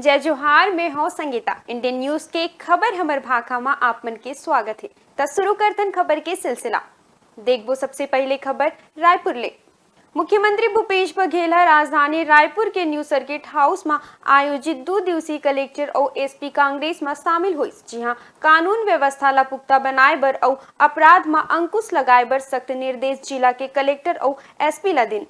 जय जोहार में हो संगीता। इंडियन न्यूज के खबर हमर भाखा में आप मन के स्वागत है। तो शुरू करतन खबर के सिलसिला। देखबो सबसे पहले खबर रायपुर ले। मुख्यमंत्री भूपेश बघेल राजधानी रायपुर के न्यू सर्किट हाउस में आयोजित 2 दिवसीय कलेक्टर और एसपी कांग्रेस में शामिल हुई, जहां कानून व्यवस्था ला पुख्ता बनाए बर और अपराध में अंकुश लगाए बर सख्त निर्देश जिला के कलेक्टर और एसपी ला दिन।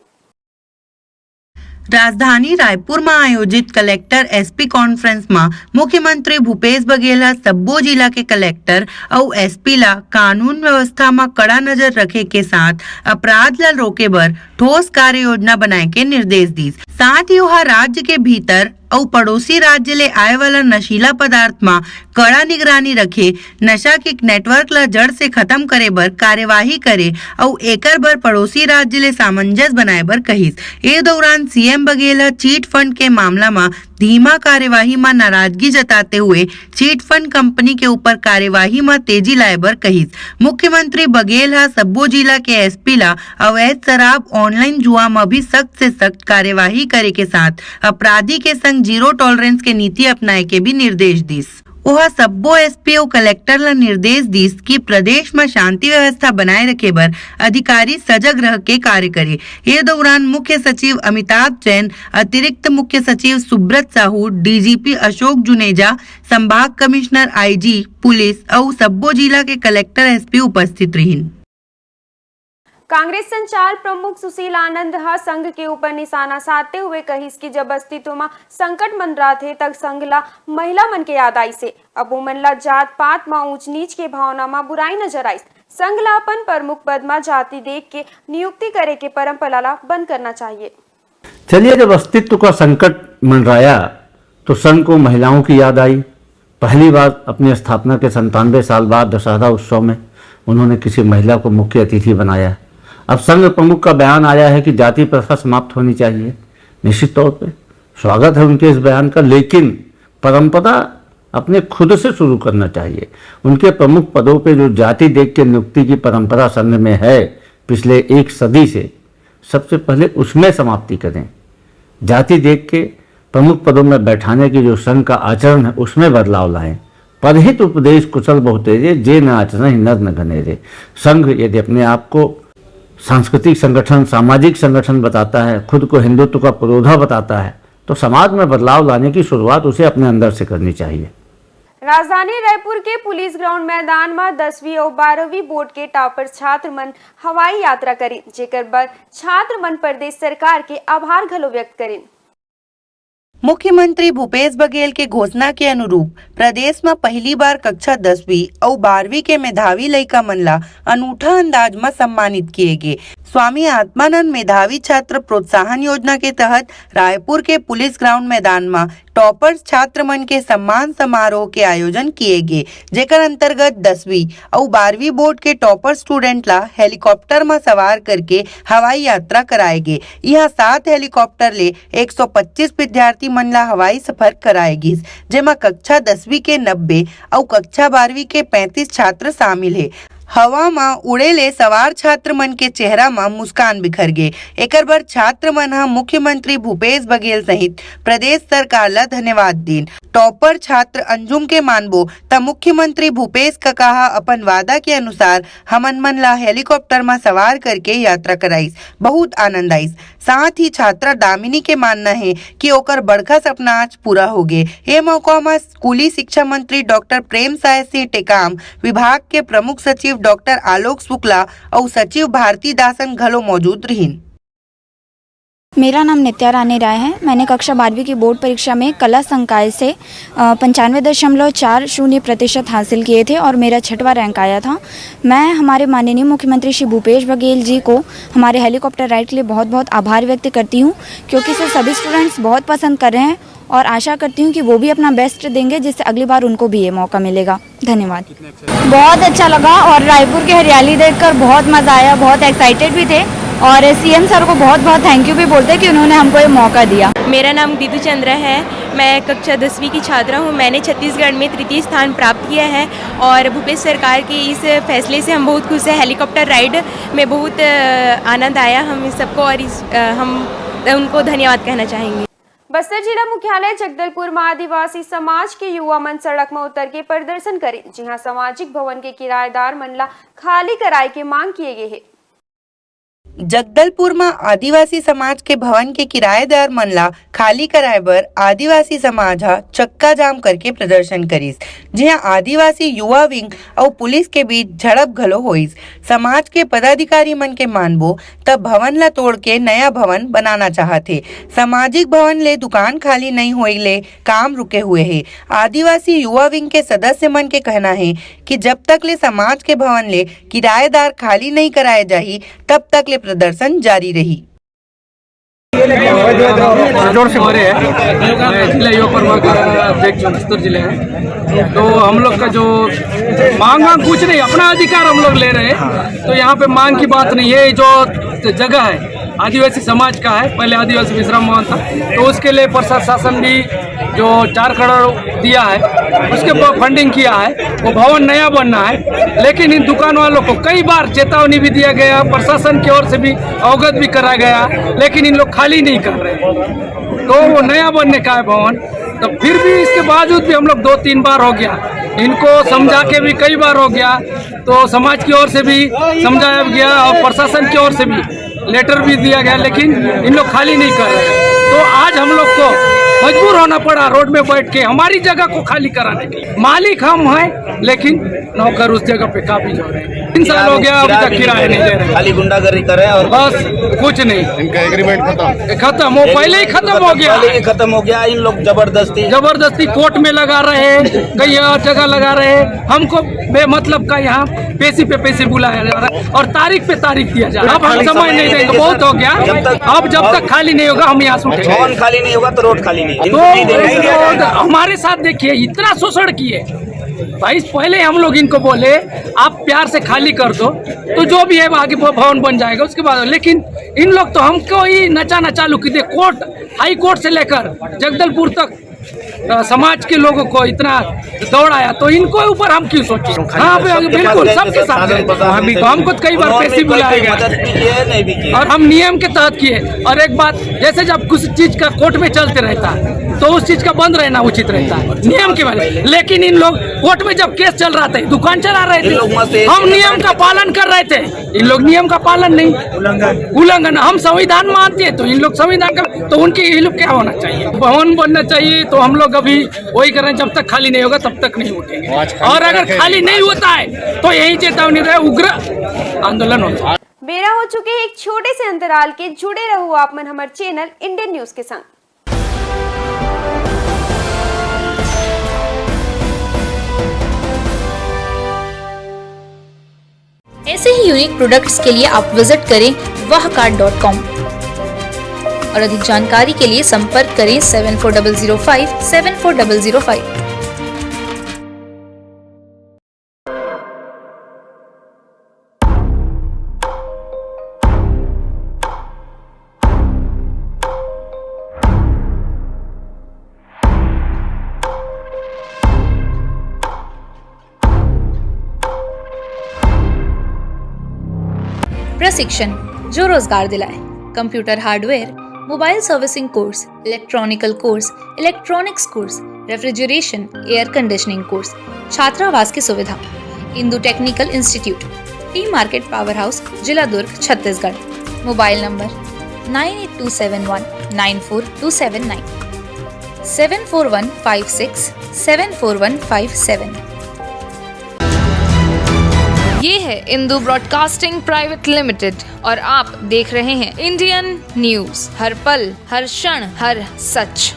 राजधानी रायपुर में आयोजित कलेक्टर एसपी कॉन्फ्रेंस में मुख्यमंत्री भूपेश बघेल सब्बो जिला के कलेक्टर और एसपी ला कानून व्यवस्था में कड़ा नजर रखे के साथ अपराध ला रोके बर ठोस कार्य योजना बनाए के निर्देश दी। साथ ही वह राज्य के भीतर और पड़ोसी राज्य ले आए वाला नशीला पदार्थ में कड़ा निगरानी रखे, नशा के नेटवर्क ला जड़ से खत्म करे बर कार्यवाही करे और एकर बर पड़ोसी राज्य ले सामंजस्य बनाए बर कहिस। ए दौरान सीएम बघेल चीट फंड के मामला में धीमा कार्यवाही में नाराजगी जताते हुए चीट फंड कंपनी के ऊपर कार्यवाही में तेजी लाए बर कहिस। मुख्यमंत्री बघेल सब्बो जिला के एसपी ला अवैध शराब, ऑनलाइन जुआ में भी सख्त से सख्त कार्यवाही करे के साथ अपराधी के संग जीरो टॉलरेंस के नीति अपनाए के भी निर्देश दिस। वह सब्बो एसपी और कलेक्टर ला निर्देश दिस कि प्रदेश में शांति व्यवस्था बनाए रखे बर अधिकारी सजग रह के कार्य करे। ये दौरान मुख्य सचिव अमिताभ जैन, अतिरिक्त मुख्य सचिव सुब्रत साहू, डीजीपी अशोक जुनेजा, संभाग कमिश्नर आईजी पुलिस और सब्बो जिला के कलेक्टर एसपी उपस्थित रही। कांग्रेस संचार प्रमुख सुशील आनंद संघ के ऊपर निशाना साधते हुए कहिस कि जब अस्तित्व में संकट मंडरा थे तक संघ ला महिला मन के याद आई से अब मन ला जात पात में ऊंच नीच के भावना में बुराई नजर आई। संघ ला अपन प्रमुख पद में जाति देख के नियुक्ति करे के परंपरा ला बंद करना चाहिए। चलिए, जब अस्तित्व का संकट मंडराया तो संघ को महिलाओं की याद आई। पहली बार अपनी स्थापना के 97 साल बाद दशहरा उत्सव में उन्होंने किसी महिला को मुख्य अतिथि बनाया। अब संघ प्रमुख का बयान आया है कि जाति प्रथा समाप्त होनी चाहिए। निश्चित तौर पे स्वागत है उनके इस बयान का, लेकिन परंपरा अपने खुद से शुरू करना चाहिए। उनके प्रमुख पदों पे जो जाति देख के नियुक्ति की परंपरा संघ में है पिछले 1 सदी से, सबसे पहले उसमें समाप्ति करें। जाति देख के प्रमुख पदों में बैठाने की जो संघ का आचरण है उसमें बदलाव लाएं। परहित उपदेश कुशल बहुतेरे, जे न आचरण नर न घनेरे। संघ यदि अपने आप को सांस्कृतिक संगठन, सामाजिक संगठन बताता है, खुद को हिंदुत्व का पुरोधा बताता है, तो समाज में बदलाव लाने की शुरुआत उसे अपने अंदर से करनी चाहिए। राजधानी रायपुर के पुलिस ग्राउंड मैदान में 10वीं और 12वीं बोर्ड के टॉपर छात्र मन हवाई यात्रा करी, जेकर बर छात्र मन प्रदेश सरकार के आभार घलो व्यक्त करें। मुख्यमंत्री भूपेश बघेल के घोषणा के अनुरूप प्रदेश में पहली बार कक्षा 10वीं और 12वीं के मेधावी लड़का मन ला अनूठा अंदाज में सम्मानित किए गए। स्वामी आत्मानंद मेधावी छात्र प्रोत्साहन योजना के तहत रायपुर के पुलिस ग्राउंड मैदान में टॉपर्स छात्र मन के सम्मान समारोह के आयोजन किए गए, जेकर अंतर्गत 10वीं और 12वीं बोर्ड के टॉपर स्टूडेंट ला हेलीकॉप्टर में सवार करके हवाई यात्रा कराए गए। यह 7 हेलीकॉप्टर ले 125 विद्यार्थी मन ला हवाई सफर कराएगी, जेमा कक्षा 10वीं के 90 और कक्षा 12वीं के 35 छात्र शामिल है। हवा में उड़े ले सवार छात्र मन के चेहरा में मुस्कान बिखर गए। एकर बर छात्र मन मुख्यमंत्री भूपेश बघेल सहित प्रदेश सरकार ला धन्यवाद दीन। टॉपर छात्र अंजुम के मानबो त मुख्यमंत्री भूपेश का कहा अपन वादा के अनुसार हमन मन ला हेलीकॉप्टर में सवार करके यात्रा कराइस, बहुत आनंद आइस। साथ ही छात्रा दामिनी के मानना है कि ओकर बड़का सपना आज पूरा हो गए। ये मौका में स्कूली शिक्षा मंत्री डॉक्टर प्रेम साय सिंह टेकाम, विभाग के प्रमुख सचिव डॉक्टर आलोक शुक्ला और सचिव भारती दासन घलो मौजूद रही। मेरा नाम नित्या रानी राय है। मैंने कक्षा 12वीं की बोर्ड परीक्षा में कला संकाय से 95.40% हासिल किए थे और मेरा 6वां रैंक आया था। मैं हमारे माननीय मुख्यमंत्री श्री भूपेश बघेल जी को हमारे हेलीकॉप्टर राइड के लिए बहुत बहुत आभार व्यक्त करती हूँ, क्योंकि इसे सभी स्टूडेंट्स बहुत पसंद कर रहे हैं और आशा करती हूँ कि वो भी अपना बेस्ट देंगे, जिससे अगली बार उनको भी ये मौका मिलेगा। धन्यवाद। बहुत अच्छा लगा और रायपुर की हरियाली देखकर बहुत मज़ा आया, बहुत एक्साइटेड भी थे और सीएम सर को बहुत बहुत थैंक यू भी बोलते हैं कि उन्होंने हमको ये मौका दिया। मेरा नाम दीदू चंद्रा है। मैं कक्षा 10वीं की छात्रा हूँ। मैंने छत्तीसगढ़ में 3य स्थान प्राप्त किया है और भूपेश सरकार के इस फैसले से हम बहुत खुश हैं। हेलीकॉप्टर राइड में बहुत आनंद आया हम सबको और हम उनको धन्यवाद कहना चाहेंगे। बस्तर जिला मुख्यालय जगदलपुर में आदिवासी समाज के युवा मन सड़क में उतर के प्रदर्शन करे, जहां सामाजिक भवन के किराएदार मनला खाली कराए के मांग किए गए है। जगदलपुर में आदिवासी समाज के भवन के किराएदार मनला खाली कराए बर आदिवासी समाज हा चक्का जाम करके प्रदर्शन करिस, जहां आदिवासी युवा विंग और पुलिस के बीच झड़प घलो होइस। समाज के पदाधिकारी मन के मानबो तब भवन ला तोड़ के नया भवन बनाना चाहते। सामाजिक भवन ले दुकान खाली नहीं होए ले काम रुके हुए है। आदिवासी युवा विंग के सदस्य मन के कहना है कि जब तक ले समाज के भवन ले किराएदार खाली नहीं कराए जाही तब तक ले प्रदर्शन जारी रही। जोर से भरे है जिला युवा परिवार का अध्यक्ष जो बस्तर जिले हैं, तो हम लोग का जो मांग कुछ नहीं, अपना अधिकार हम लोग ले रहे हैं। तो यहाँ पे मांग की बात नहीं है। जो जगह है आदिवासी समाज का है, पहले आदिवासी विश्राम भवन था, तो उसके लिए प्रशासन भी जो 4 करोड़ दिया है उसके फंडिंग किया है, वो भवन नया बनना है। लेकिन इन दुकान वालों को कई बार चेतावनी भी दिया गया, प्रशासन की ओर से भी अवगत भी कराया गया, लेकिन इन लोग खाली नहीं कर रहे। तो वो नया बनने का है भवन, तो फिर भी इसके बावजूद भी हम लोग 2-3 बार हो गया, इनको समझा के भी कई बार हो गया, तो समाज की ओर से भी समझाया गया और प्रशासन की ओर से भी लेटर भी दिया गया, लेकिन इन लोग खाली नहीं कर रहे। तो आज हम लोग को मजबूर होना पड़ा रोड में बैठ के हमारी जगह को खाली कराने के लिए। मालिक हम हैं, लेकिन नौकर उस जगह पे काफी जो रहे हैं। 3 साल हो गया अभी तक किराया नहीं दे रहे, खाली गुंडागर्दी कर रहे हैं और बस कुछ नहीं। इनका एग्रीमेंट खत्म हो, पहले ही खत्म हो गया, पहले ही खत्म हो गया। इन लोग जबरदस्ती कोर्ट में लगा रहे हैं, कई और जगह लगा रहे हैं। हमको बेमतलब का यहाँ पैसे बुलाया जा रहा है और तारीख पे तारीख दिया जा रहा है। अब हम समय नहीं देंगे, बहुत हो गया। अब जब तक खाली नहीं होगा हम यहाँ से उठेंगे। भवन खाली नहीं होगा तो रोड खाली नहीं। तो हमारे साथ देखिए इतना शोषण किए भाई। पहले हम लोग इनको बोले आप प्यार से खाली कर दो तो जो भी है आगे भवन बन जाएगा उसके बाद, लेकिन इन लोग तो हमको ही नचाना चालू की दे। कोर्ट, हाई कोर्ट से लेकर जगदलपुर तक समाज के लोगों को इतना दौड़ाया, तो इनको ऊपर हम क्यों सोचे? हाँ बिल्कुल, सबके साथ हमको कई बार पैसे बुलाया गया और हम नियम के तहत किए। और एक बात, जैसे जब कुछ चीज का कोर्ट में चलते रहता है तो उस चीज का बंद रहना उचित रहता है नियम के बारे। लेकिन इन लोग कोर्ट में जब केस चल रहा था, दुकान चला रहे थे, हम नियम का पालन कर रहे थे, इन लोग नियम का पालन नहीं, उल्लंघन। हम संविधान मानते हैं तो इन लोग संविधान का, तो उनके ये लोग क्या होना चाहिए? भवन बनना चाहिए। तो हम लोग अभी वही कर रहे हैं, जब तक खाली नहीं होगा तब तक नहीं उठेंगे। और अगर खाली नहीं होता है तो यही चेतावनी रहे, उग्र आंदोलन होगा। बेरा हो चुके एक छोटे से अंतराल के, जुड़े रहो आप मन हमारे चैनल इंडियन न्यूज के संग। ऐसे ही यूनिक प्रोडक्ट्स के लिए आप विजिट करें wahcart.com और अधिक जानकारी के लिए संपर्क करें 7400574005। प्रशिक्षण जो रोजगार दिलाए, computer hardware, mobile servicing course, electronical course, electronics course, refrigeration, air conditioning course, छात्रावास की सुविधा। Indu technical institute, T market power house, जिला दुर्ग, छत्तीसगढ़। Mobile number 9827194279, 7415674157। ये है इंदु ब्रॉडकास्टिंग प्राइवेट लिमिटेड और आप देख रहे हैं इंडियन न्यूज, हर पल, हर क्षण, हर सच।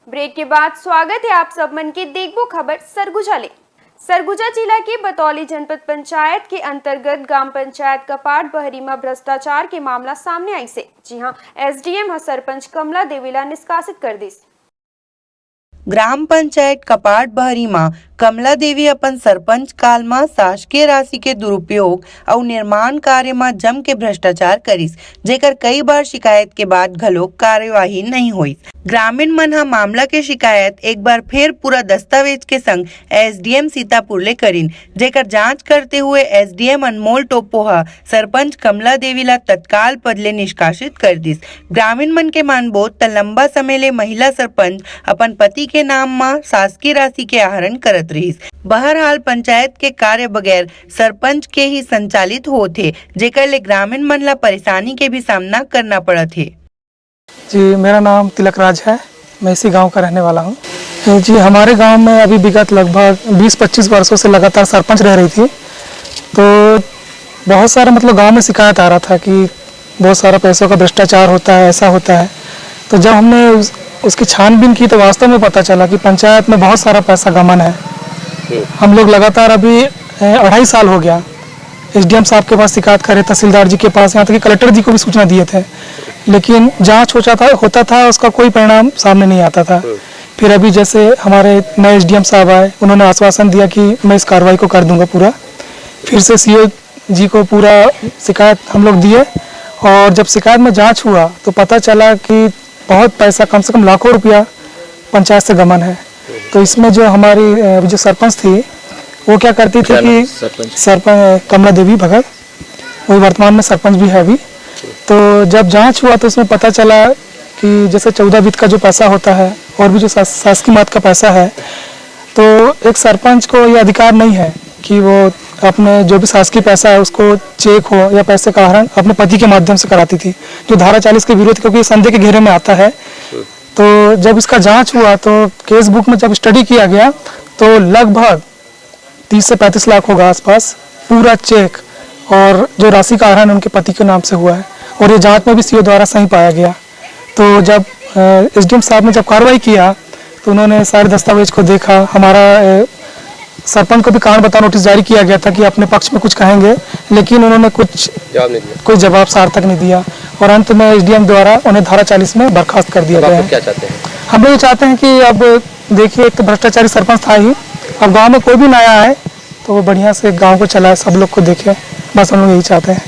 ब्रेक के बाद स्वागत है आप सब मन के देखबो खबर सरगुजा ले। सरगुजा जिला के बतौली जनपद पंचायत के अंतर्गत ग्राम पंचायत कपाट बहरी में भ्रष्टाचार के मामला सामने आई से, जी हां, एसडीएम सरपंच कमला देवीला निष्कासित कर दी। ग्राम पंचायत कपाट बहरी मां कमला देवी अपन सरपंच काल में शासकीय राशि के दुरुपयोग और निर्माण कार्य में जम के भ्रष्टाचार करिस, जेकर कई बार शिकायत के बाद घलो कार्यवाही नहीं हुई। ग्रामीण मन हा मामला के शिकायत एक बार फिर पूरा दस्तावेज के संग एसडीएम सीतापुर ले करीन, जेकर जांच करते हुए एसडीएम अनमोल टोपो हा सरपंच कमला देवी ला तत्काल पद ले निष्कासित कर दिस। ग्रामीण मन के मानबो त लंबा समय ले महिला सरपंच अपन पति के नाम में शासकीय राशि के आहरण करत रहीस। बहरहाल पंचायत के कार्य बगैर सरपंच के ही संचालित होते, जेकर ले ग्रामीण मन ला परेशानी के भी सामना करना पड़त है। जी, मेरा नाम तिलक राज है, मैं इसी गांव का रहने वाला हूं। जी, हमारे गांव में अभी विगत लगभग 20-25 वर्षों से लगातार सरपंच रह रही थी, तो बहुत सारा मतलब गांव में शिकायत आ रहा था कि बहुत सारा पैसों का भ्रष्टाचार होता है, ऐसा होता है। तो जब हमने उसकी छानबीन की तो वास्तव में पता चला कि पंचायत में बहुत सारा पैसा गमन है। हम लोग लगातार अभी 2.5 साल हो गया एसडीएम साहब के पास शिकायत करे, तहसीलदार जी के पास, यहाँ तक कि कलेक्टर जी को भी सूचना दिए थे, लेकिन जांच होता था उसका कोई परिणाम सामने नहीं आता था। फिर अभी जैसे हमारे नए एसडीएम साहब आए, उन्होंने आश्वासन दिया कि मैं इस कार्रवाई को कर दूंगा पूरा। फिर से सीओ जी को पूरा शिकायत हम लोग दिए, और जब शिकायत में जांच हुआ तो पता चला कि बहुत पैसा, कम से कम लाखों रुपया पंचायत से गमन है। तो इसमें जो हमारी जो सरपंच थी वो क्या करती थी कि सरपंच कमला देवी भगत, वही वर्तमान में सरपंच भी है अभी। तो जब जांच हुआ तो उसमें पता चला कि जैसे 14 वित्त का जो पैसा होता है और भी जो शासकीय मद का पैसा है, तो एक सरपंच को ये अधिकार नहीं है कि वो अपने जो भी शासकीय पैसा है उसको चेक हो या पैसे का आहरण अपने पति के माध्यम से कराती थी, जो धारा 40 के विरोध, क्योंकि संदेह के घेरे में आता है। तो जब इसका जांच हुआ तो केस बुक में जब स्टडी किया गया तो लगभग 30 से 35 लाख होगा आसपास पूरा चेक, और जो राशि का आहरण उनके पति के नाम से हुआ है, और ये जांच में भी सीओ द्वारा सही पाया गया। तो जब एसडीएम साहब ने जब कार्रवाई किया तो उन्होंने सारे दस्तावेज को देखा। हमारा सरपंच को भी कारण बताओ नोटिस जारी किया गया था कि अपने पक्ष में कुछ कहेंगे, लेकिन उन्होंने कोई जवाब सार्थक नहीं दिया, और अंत में एसडीएम द्वारा उन्हें धारा 40 में बर्खास्त कर दिया गया है। क्या चाहते हैं? हम लोग ये चाहते हैं कि अब देखिए, एक तो भ्रष्टाचारी सरपंच था ही, अब गांव में कोई भी नया आए तो वो बढ़िया से गांव को चलाए, सब लोग को देखे, बस हम लोग यही चाहते हैं।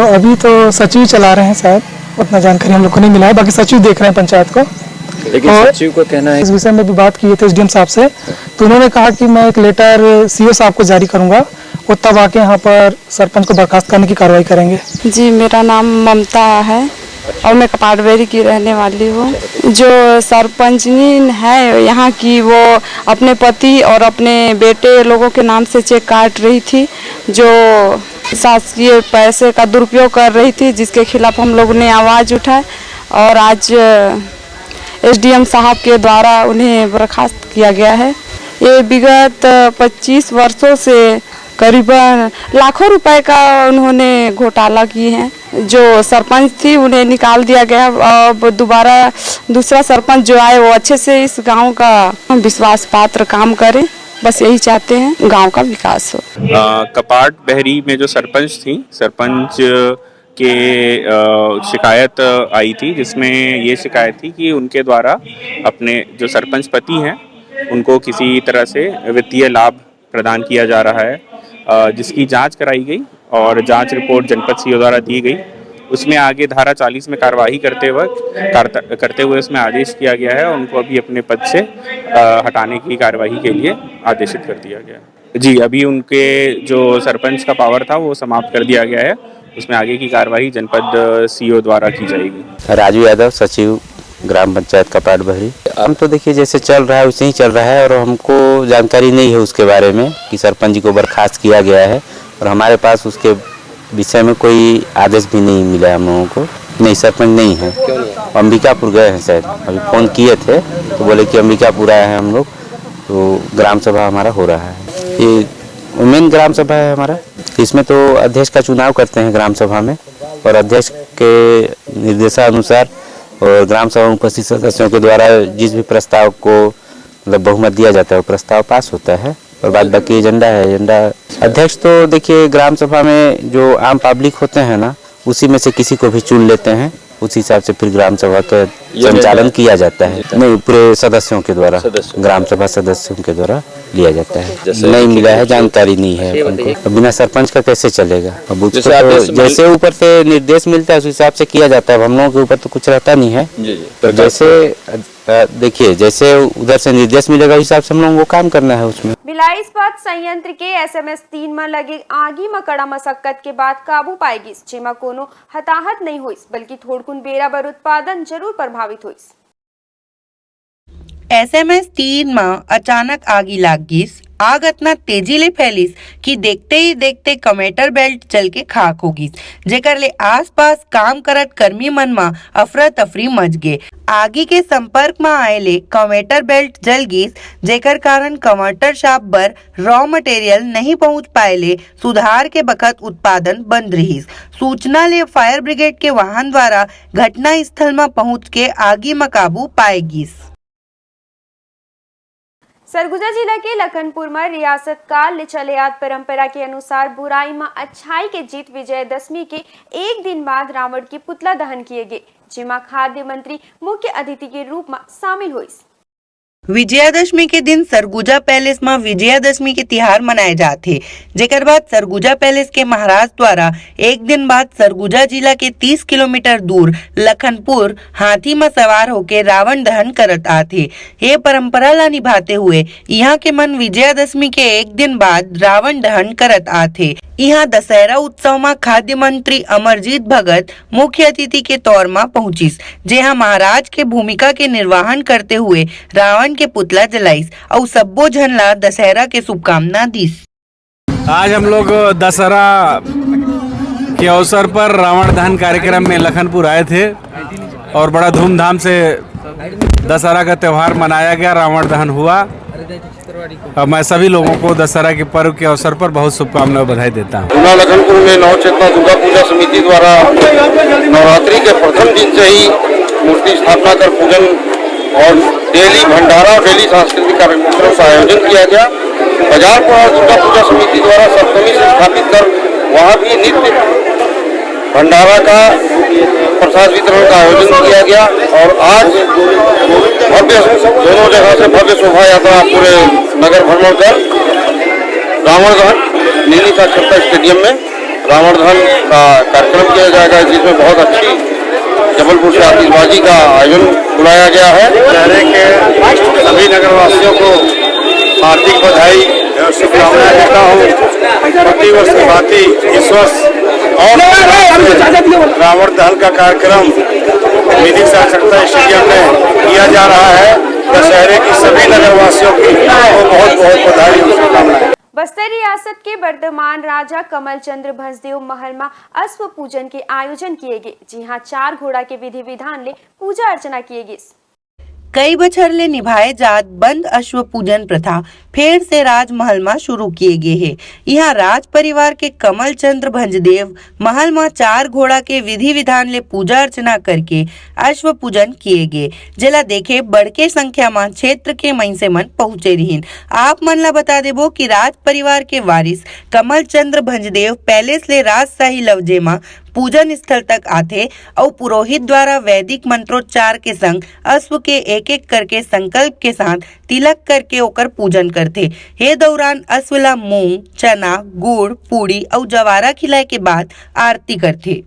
अभी तो सचिव चला रहे हैं, शायद उतना जानकारी हम लोग को नहीं मिला है, बाकी सचिव देख रहे हैं पंचायत को। लेकिन सचिव को कहना है, इस विषय में भी बात की थी एसडीएम साहब से, तो उन्होंने कहा कि मैं एक लेटर सीओ साहब को जारी करूंगा, वो तब आके यहाँ पर सरपंच को बर्खास्त करने की कार्रवाई करेंगे। जी, मेरा नाम ममता है और मैं कपाटबेरी की रहने वाली हूँ। जो सरपंचनी है यहाँ की, वो अपने पति और अपने बेटे लोगों के नाम से चेक काट रही थी, जो शासकीय पैसे का दुरुपयोग कर रही थी, जिसके खिलाफ हम लोगों ने आवाज़ उठाई, और आज एसडीएम साहब के द्वारा उन्हें बर्खास्त किया गया है। ये विगत 25 वर्षों से करीबन लाखों रुपए का उन्होंने घोटाला की है। जो सरपंच थी उन्हें निकाल दिया गया, अब दोबारा दूसरा सरपंच जो आए वो अच्छे से इस गांव का विश्वास पात्र काम करे, बस यही चाहते हैं, गांव का विकास हो। कपाट बहरी में जो सरपंच थी, सरपंच के शिकायत आई थी, जिसमें ये शिकायत थी कि उनके द्वारा अपने जो सरपंच पति हैं उनको किसी तरह से वित्तीय लाभ प्रदान किया जा रहा है, जिसकी जांच कराई गई और जांच रिपोर्ट जनपद सीओ द्वारा दी गई। उसमें आगे धारा 40 में कार्रवाई करते हुए उसमें आदेश किया गया है, उनको अभी अपने पद से हटाने की कार्रवाई के लिए आदेशित कर दिया गया है। जी, अभी उनके जो सरपंच का पावर था वो समाप्त कर दिया गया है, उसमें आगे की कार्रवाई जनपद सीओ द्वारा की जाएगी। राजू यादव, सचिव ग्राम पंचायत कपाट बहरी। हम तो देखिए जैसे चल रहा है वैसे ही चल रहा है, और हमको जानकारी नहीं है उसके बारे में कि सरपंच जी को बर्खास्त किया गया है, और हमारे पास उसके विषय में कोई आदेश भी नहीं मिला है हम लोगों को। नहीं, सरपंच नहीं है। अंबिकापुर गए हैं शायद, अभी फ़ोन किए थे तो बोले कि अंबिकापुर आए हैं हम लोग, तो ग्राम सभा हमारा हो रहा है। ये मेन ग्राम सभा है हमारा, इसमें तो अध्यक्ष का चुनाव करते हैं ग्राम सभा में, और अध्यक्ष के निर्देशानुसार और ग्राम सभा में उपस्थित सदस्यों के द्वारा जिस भी प्रस्ताव को मतलब बहुमत दिया जाता है वो प्रस्ताव पास होता है, और बाद बाकी एजेंडा है। एजेंडा अध्यक्ष तो देखिए ग्राम सभा में जो आम पब्लिक होते हैं ना, उसी में से किसी को भी चुन लेते हैं, उस हिसाब से फिर ग्राम सभा का संचालन किया जाता है। नहीं, पूरे सदस्यों के द्वारा, ग्राम सभा सदस्यों के द्वारा लिया जाता है। नहीं मिला है, जानकारी नहीं है उनको। तो बिना सरपंच का कैसे चलेगा? अब उसको तो जैसे ऊपर से निर्देश मिलता है उस हिसाब से किया जाता है। हम लोगों के ऊपर तो कुछ रहता नहीं है। तो जैसे देखिए, जैसे उधर से निर्देश मिलेगा उस हिसाब से हम लोगों को काम करना है उसमें। भिलाई इस्पात संयंत्र के SMS 3 में लगे आगी में कड़ा मशक्कत के बाद काबू पाएगी, जेमा कोनो हताहत नहीं हुई, बल्कि थोड़कुन बेरा बर उत्पादन जरूर प्रभावित हुई। SMS 3 में अचानक आगी लाग गिस। आग इतना तेजी ले फैलिस कि देखते ही देखते कमेटर बेल्ट जल के खाक हो गिस, जेकर ले आसपास काम करत कर्मी मन में अफरा तफरी मच गे। आगी के संपर्क में आए ले कमेटर बेल्ट जल गिस, जेकर कारण कमेटर शाप बर रॉ मटेरियल नहीं पहुंच पाए ले सुधार के बखत उत्पादन बंद रहिस। सूचना ले फायर ब्रिगेड के वाहन द्वारा घटना स्थल में पहुंच के आगी में काबू पाए गिस। सरगुजा जिला के लखनपुर में रियासत काल ले चले आत परंपरा के अनुसार बुराई में अच्छाई के जीत विजयदशमी के एक दिन बाद रावण के पुतला दहन किए गए, जिमा खाद्य मंत्री मुख्य अतिथि के रूप में शामिल हुई। विजयादशमी के दिन सरगुजा पैलेस में विजयादशमी के तिहार मनाए जाते, जेकर बाद सरगुजा पैलेस के महाराज द्वारा एक दिन बाद सरगुजा जिला के 30 किलोमीटर दूर लखनपुर हाथी में सवार होकर रावण दहन करत आते। ये परंपरा ला निभाते हुए यहाँ के मन विजयादशमी के एक दिन बाद रावण दहन करत आते। यहाँ दशहरा उत्सव में खाद्य मंत्री अमरजीत भगत मुख्य अतिथि के तौर में पहुंचिस, जहाँ महाराज के भूमिका के निर्वहन करते हुए रावण के पुतला जलाइस और सब्बो झन ला दशहरा के शुभकामना दीस। आज हम लोग दशहरा के अवसर पर रावण दहन कार्यक्रम में लखनपुर आए थे और बड़ा धूमधाम से दशहरा का त्यौहार मनाया गया, रावण दहन हुआ। मैं सभी लोगों को दशहरा के पर्व के अवसर पर बहुत शुभकामनाएं बधाई देता हूँ। लखनपुर में नवचेतना दुर्गा पूजा समिति द्वारा नवरात्रि के प्रथम दिन से ही मूर्ति स्थापना कर पूजन और डेली भंडारा और डेली सांस्कृतिक कार्यक्रमों का आयोजन किया गया। बाजारपुर दुर्गा पूजा समिति द्वारा सप्तमी से स्थापित कर वहाँ भी नित्य भंडारा का प्रसाद वितरण का आयोजन किया गया और आज भव्य दोनों जगह से भव्य शोभा यात्रा पूरे नगर भ्रमण कर रावण दहन नीली साक्षरता स्टेडियम में रावण दहन का कार्यक्रम किया जाएगा, जिसमें बहुत अच्छी जबलपुर से आतिशबाजी का आयोजन बुलाया गया है। शहर के सभी नगरवासियों को हार्दिक बधाई और शुभकामनाएं देता हूँ। प्रतिवर्ष की भांति इस वर्ष और रावण दहन का कार्यक्रम नीली साक्षरता स्टेडियम में किया जा रहा है। दशहरे की सभी नगरवासियों की बहुत बहुत बधाई और शुभकामनाएं। बस्तर रियासत के वर्तमान राजा कमल चंद्र भंजदेव महल में अश्व पूजन के आयोजन किए गए, जी हाँ 4 घोड़ा के विधि विधान ले पूजा अर्चना किए गए। कई बछर ले निभाए जात बंद अश्व पूजन प्रथा फिर से राजमहल में शुरू किए गए हैं। यहाँ राज परिवार के कमल चंद्र भंजदेव महल में 4 घोड़ा के विधि विधान ले पूजा अर्चना करके अश्व पूजन किए गए, जिला देखे बड़के संख्या में क्षेत्र के मइनसे मन पहुंचे रहीन। आप मन ला बता देबो कि राज परिवार के वारिस कमल चंद्र भंजदेव पैलेस ले राजशाही लवजे में पूजन स्थल तक आते और पुरोहित द्वारा वैदिक मंत्रोच्चार के संग अश्व के एक एक करके संकल्प के साथ तिलक करके ओकर पूजन करते। हे दौरान अश्व ला मूंग, चना, गुड़, पूड़ी और जवारा खिलाए के बाद आरती करते।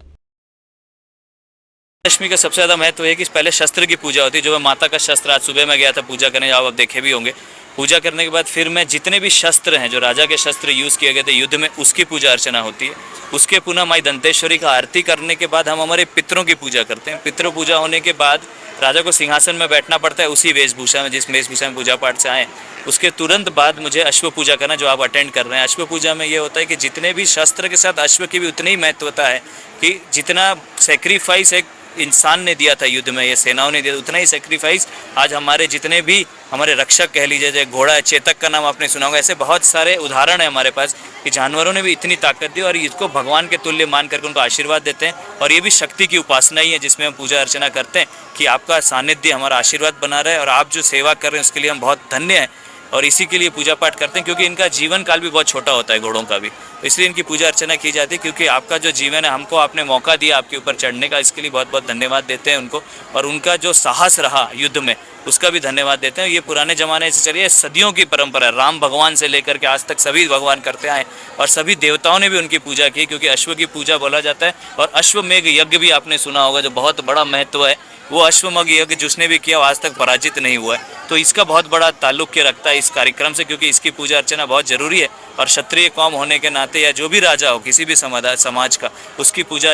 दशमी का सबसे ज्यादा महत्व है कि पहले शस्त्र की पूजा होती है, जो मैं माता का शस्त्र आज सुबह में गया था पूजा करने, आप देखे भी होंगे। पूजा करने के बाद फिर मैं जितने भी शस्त्र हैं जो राजा के शस्त्र यूज किए गए थे युद्ध में, उसकी पूजा अर्चना होती है। उसके पुनः माई दंतेश्वरी का आरती करने के बाद हम हमारे पितरों की पूजा करते हैं। पितरों पूजा होने के बाद राजा को सिंहासन में बैठना पड़ता है उसी वेशभूषा में जिस वेशभूषा में पूजा पाठ से आए। उसके तुरंत बाद मुझे अश्व पूजा करना, जो आप अटेंड कर रहे हैं। अश्व पूजा में ये होता है कि जितने भी शस्त्र के साथ अश्व की भी उतनी ही महत्वता है कि जितना सेक्रीफाइस एक इंसान ने दिया था युद्ध में, ये सेनाओं ने दिया, उतना ही सेक्रीफाइस आज हमारे जितने भी हमारे रक्षक कह लीजिए, जैसे घोड़ा है, चेतक का नाम आपने सुना होगा, ऐसे बहुत सारे उदाहरण है हमारे पास कि जानवरों ने भी इतनी ताकत दी और इसको भगवान के तुल्य मान करके उनको आशीर्वाद देते हैं। और ये भी शक्ति की उपासना ही है जिसमें हम पूजा अर्चना करते हैं कि आपका सानिध्य हमारा आशीर्वाद बना रहे और आप जो सेवा कर रहे हैं उसके लिए हम बहुत धन्य हैं और इसी के लिए पूजा पाठ करते हैं, क्योंकि इनका जीवन काल भी बहुत छोटा होता है घोड़ों का भी। तो इसलिए इनकी पूजा अर्चना की जाती है, क्योंकि आपका जो जीवन है, हमको आपने मौका दिया आपके ऊपर चढ़ने का, इसके लिए बहुत बहुत धन्यवाद देते हैं उनको। और उनका जो साहस रहा युद्ध में, उसका भी धन्यवाद देते हैं। ये पुराने ज़माने से चलिए सदियों की परंपरा है, राम भगवान से लेकर के आज तक सभी भगवान करते आए और सभी देवताओं ने भी उनकी पूजा की, क्योंकि अश्व की पूजा बोला जाता है। और अश्वमेघ यज्ञ भी आपने सुना होगा, जो बहुत बड़ा महत्व है, वो अश्वमेघ यज्ञ जिसने भी किया वो आज तक पराजित नहीं हुआ है। तो इसका बहुत बड़ा ताल्लुक्य रखता है इस कार्यक्रम से, क्योंकि इसकी पूजा अर्चना बहुत जरूरी है। और क्षत्रिय कौम होने के नाते या जो भी राजा हो किसी भी समाज का, उसकी पूजा,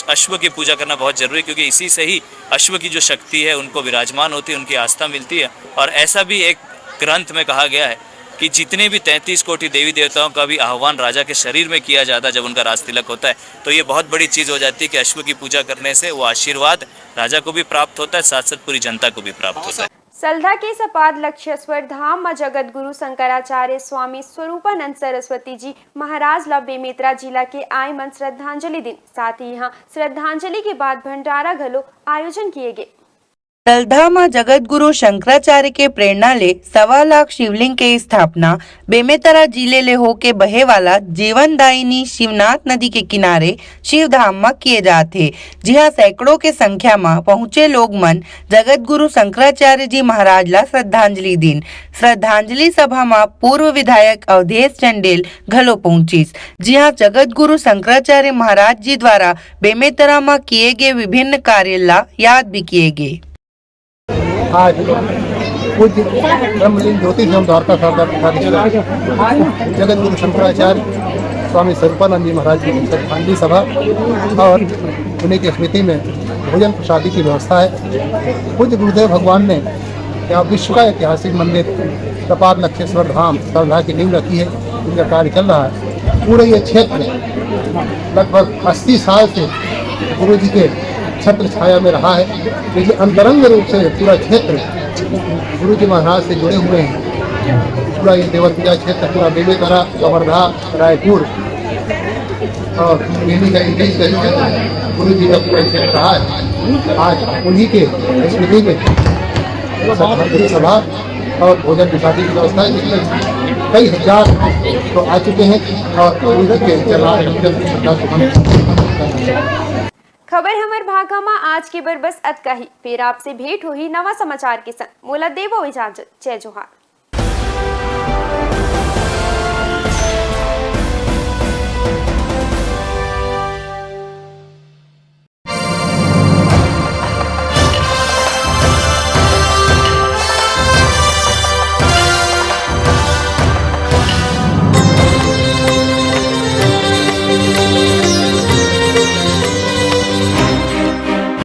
अश्व की पूजा करना बहुत जरूरी है, क्योंकि इसी से ही अश्व की जो शक्ति है उनको विराजमान होती है, उनकी आस्था मिलती है। और ऐसा भी एक ग्रंथ में कहा गया है कि जितने भी 33 कोटि देवी देवताओं का भी आह्वान राजा के शरीर में किया जाता है जब उनका राज तिलक होता है, तो ये बहुत बड़ी चीज़ हो जाती है कि अश्व की पूजा करने से वो आशीर्वाद राजा को भी प्राप्त होता है, साथ साथ पूरी जनता को भी प्राप्त होता है। सलधा के सपाद लक्षेश्वर धाम में जगत गुरु शंकराचार्य स्वामी स्वरूपानंद सरस्वती जी महाराज ला बेमेतरा जिला के आय मन श्रद्धांजलि दिन, साथ ही यहाँ श्रद्धांजलि के बाद भंडारा घलो आयोजन किए गए। सलधा में जगत गुरु शंकराचार्य के प्रेरणा ले 1.25 लाख शिवलिंग के स्थापना बेमेतरा जिले ले होके बहे वाला जीवनदायिनी शिवनाथ नदी के किनारे शिव धाम में किए जाते, जहाँ सैकड़ों के संख्या में पहुँचे लोग मन जगत गुरु शंकराचार्य जी महाराज ला श्रद्धांजलि दिन। श्रद्धांजलि सभा में पूर्व विधायक अवधेश चंडेल घलो पहुंचीस, जहाँ जगत गुरु शंकराचार्य महाराज जी द्वारा बेमेतरा में किए गए विभिन्न कार्य ला याद भी किए गए। आज पूज्य ब्रह्मलीन ज्योतिष एवं द्वारका जगत गुरु शंकराचार्य स्वामी स्वरूपानंद जी महाराज की श्रद्धांजलि सभा और उन्हीं की स्मृति में भोजन प्रसादी की व्यवस्था है। पूज्य गुरुदेव भगवान ने यहाँ विश्व का ऐतिहासिक मंदिर सपाद लक्षेश्वर धाम सलधा की नींव रखी है, इनका कार्य चल रहा है। पूरे ये क्षेत्र लगभग 80 साल से गुरु जी के छत्र छाया में रहा है, लेकिन अंतरंग रूप से पूरा क्षेत्र गुरु जी महाराज से जुड़े हुए हैं। पूरा ये देवतिया क्षेत्र, पूरा बेमेतरा, कवर्धा, रायपुर और दिल्ली का गुरु जी का पूरा क्षेत्र रहा है। आज उन्हीं के स्मृति में श्रद्धांजलि सभा और भोजन प्रसादी की व्यवस्था है, जिसमें कई हजार तो आ चुके हैं और गुरु जी के खबर हमर भागा में आज के बर बस अतका ही। फिर आपसे भेंट होही नवा समाचार के संग। मोला देवो इजाजत। जय जोहार।